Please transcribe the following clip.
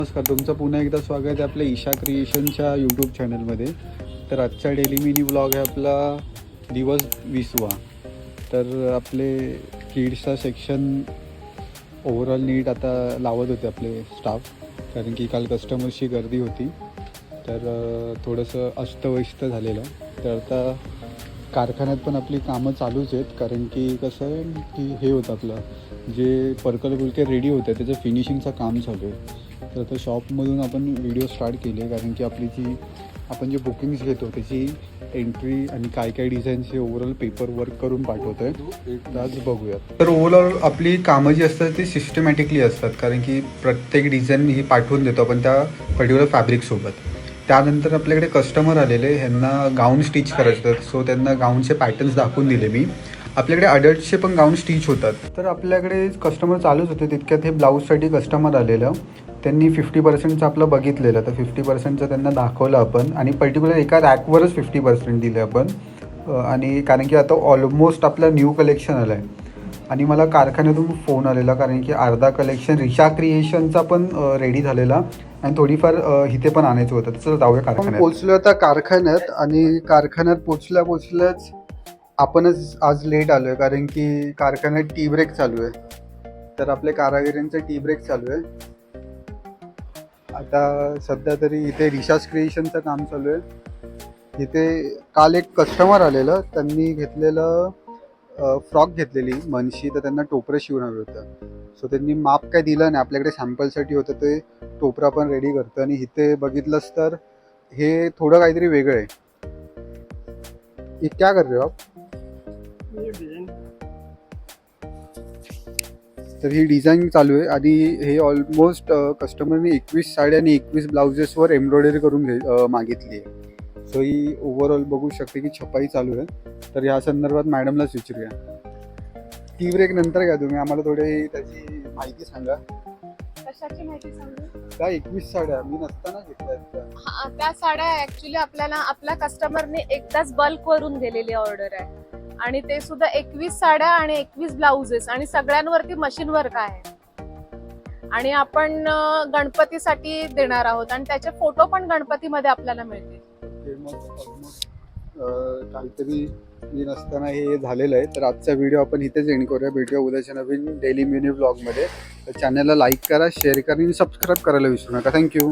नमस्कार, तुमचं पुन्हा एकदा स्वागत आहे आपल्या ईशा क्रिएशनच्या यूट्यूब चॅनलमध्ये. तर आजचा डेली मिनी व्लॉग आहे आपला दिवस 20वा. तर आपले किड्सचा सेक्शन ओव्हरऑल नीट आता लावत होते आपले स्टाफ, कारण की काल कस्टमर्सची गर्दी होती. तर थोडंसं अस्तव्यस्त झालेलं. तर आता कारखान्यात पण आपली कामं चालूच आहेत, कारण की कसं आहे की हे होतं आपलं जे पर्कल बुलके रेडी होतं त्याचं फिनिशिंगचं काम चालू आहे. तर आता शॉपमधून आपण व्हिडिओ स्टार्ट केले, कारण की आपली जी आपण जे बुकिंग्स घेतो त्याची एंट्री आणि काय काय डिझाईन्सचे ओव्हरऑल पेपर वर्क करून पाठवतो आहे. तर आज बघूयात. तर ओव्हरऑल आपली कामं जी असतात ती सिस्टमॅटिकली असतात, कारण की प्रत्येक डिझाईन ही पाठवून देतो आपण त्या पर्टिक्युलर फॅब्रिकसोबत. त्यानंतर आपल्याकडे कस्टमर आलेले, ह्यांना गाऊन स्टिच करायचे होतात. सो त्यांना गाऊनचे पॅटर्न्स दाखवून दिले मी. आपल्याकडे अडल्टचे पण गाऊन स्टिच होतात. तर आपल्याकडे कस्टमर चालूच होते, तितक्यात हे ब्लाऊजसाठी कस्टमर आलेलं. त्यांनी 50% आपलं बघितलेलं, तर 50% त्यांना दाखवलं आपण, आणि पर्टिक्युलर एका रॅकवरच 50% दिले आपण. आणि कारण की आता ऑलमोस्ट आपलं न्यू कलेक्शन आलं आहे, आणि मला कारखान्यातून फोन आलेला, कारण की अर्धा कलेक्शन ईशा क्रिएशनचा पण रेडी झालेला आणि थोडीफार इथे पण आणायचं होतं. तर जाऊया कारखान्यात. पोचलो आता कारखान्यात, आणि कारखान्यात पोचल्याच आपणच आज लेट आलो आहे, कारण की कारखान्यात टी ब्रेक चालू आहे. तर आपल्या कारागिरांचं टी ब्रेक चालू आहे आता सध्या तरी. इथे रिशास क्रिएशनचं काम चालू आहे. इथे काल एक कस्टमर आलेलं, त्यांनी घेतलेलं फ्रॉक घेतलेली मनशी, तर त्यांना टोपरं शिवून हवं होतं. सो त्यांनी माप काय दिलं नाही, आपल्याकडे सॅम्पलसाठी होतं ते टोपरं आपण रेडी करतो. आणि इथे बघितलंच तर हे थोडं काहीतरी वेगळं आहे. हे क्या कर रहे हो आप? तर ही डिझाईन चालू आहे, आणि हे ऑलमोस्ट कस्टमरने 21 साड्या आणि 21 ब्लाउजेसवर एम्ब्रॉयडरी करून मागितली आहे. सो ही ओव्हरऑल बघू शकते की छपाई चालू आहे. तर या संदर्भात मॅडमलाच विचारूया. टी ब्रेक नंतर घ्या तुम्ही, आम्हाला थोडी त्याची माहिती सांगा. कशाची माहिती सांगू? त्या 21 साड्या मी नसताना घेतल्या. त्या साड्या ऍक्च्युली आपल्या कस्टमरने एकदाच बल्क वरून दिलेली ऑर्डर आहे, आणि ते सुद्धा 21 साड्या आणि 21 ब्लाउजेस, आणि सगळ्यांवरती मशीन वर्क आहे. आणि आपण गणपतीसाठी देणार आहोत, आणि त्याचे फोटो पण गणपतीमध्ये आपल्याला मिळतील. काहीतरी मी नसताना हे झालेलं आहे. तर आजचा व्हिडिओ आपण इथेच एंड करूया. भेटूया उद्याच्या नवीन डेली मिनी व्लॉगमध्ये. तर चॅनलला लाईक करा, शेअर करा आणि सबस्क्राईब करायला विसरू नका. थँक्यू.